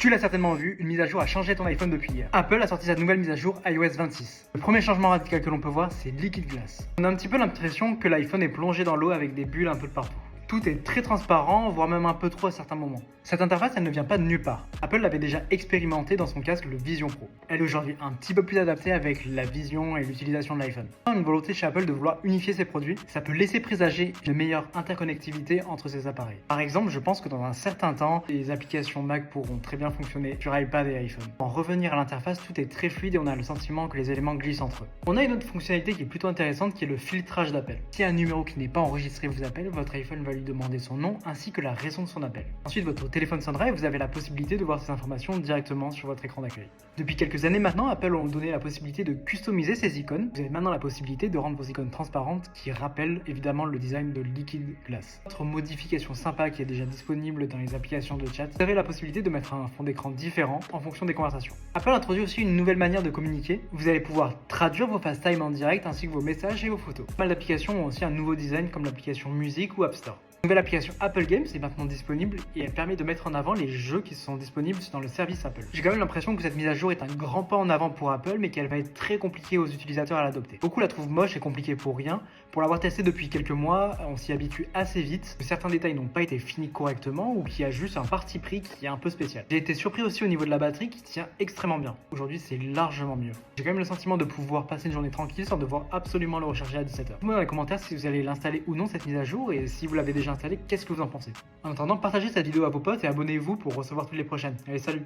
Tu l'as certainement vu, une mise à jour a changé ton iPhone depuis hier. Apple a sorti sa nouvelle mise à jour iOS 26. Le premier changement radical que l'on peut voir, c'est Liquid Glass. On a un petit peu l'impression que l'iPhone est plongé dans l'eau avec des bulles un peu de partout. Tout est très transparent, voire même un peu trop à certains moments. Cette interface, elle ne vient pas de nulle part. Apple l'avait déjà expérimenté dans son casque, le Vision Pro. Elle est aujourd'hui un petit peu plus adaptée avec la vision et l'utilisation de l'iPhone. Une volonté chez Apple de vouloir unifier ses produits, ça peut laisser présager une meilleure interconnectivité entre ces appareils. Par exemple, je pense que dans un certain temps, les applications Mac pourront très bien fonctionner sur iPad et iPhone. En revenir à l'interface, tout est très fluide et on a le sentiment que les éléments glissent entre eux. On a une autre fonctionnalité qui est plutôt intéressante, qui est le filtrage d'appel. Si un numéro qui n'est pas enregistré vous appelle, votre iPhone va lui demander son nom ainsi que la raison de son appel. Ensuite, votre téléphone sonnera et vous avez la possibilité de voir ces informations directement sur votre écran d'accueil. Depuis quelques années maintenant, Apple ont donné la possibilité de customiser ces icônes. Vous avez maintenant la possibilité de rendre vos icônes transparentes qui rappellent évidemment le design de Liquid Glass. Autre modification sympa qui est déjà disponible dans les applications de chat, vous avez la possibilité de mettre un fond d'écran différent en fonction des conversations. Apple introduit aussi une nouvelle manière de communiquer. Vous allez pouvoir traduire vos FaceTime en direct ainsi que vos messages et vos photos. Pas mal d'applications ont aussi un nouveau design comme l'application Music ou App Store. La nouvelle application Apple Games est maintenant disponible et elle permet de mettre en avant les jeux qui sont disponibles dans le service Apple. J'ai quand même l'impression que cette mise à jour est un grand pas en avant pour Apple, mais qu'elle va être très compliquée aux utilisateurs à l'adopter. Beaucoup la trouvent moche et compliquée pour rien. Pour l'avoir testé depuis quelques mois, on s'y habitue assez vite. Certains détails n'ont pas été finis correctement ou qu'il y a juste un parti pris qui est un peu spécial. J'ai été surpris aussi au niveau de la batterie qui tient extrêmement bien. Aujourd'hui, c'est largement mieux. J'ai quand même le sentiment de pouvoir passer une journée tranquille sans devoir absolument le recharger à 17h. Dites-moi dans les commentaires si vous allez l'installer ou non cette mise à jour et si vous l'avez déjà installée, qu'est-ce que vous en pensez. En attendant, partagez cette vidéo à vos potes et abonnez-vous pour recevoir toutes les prochaines. Allez, salut!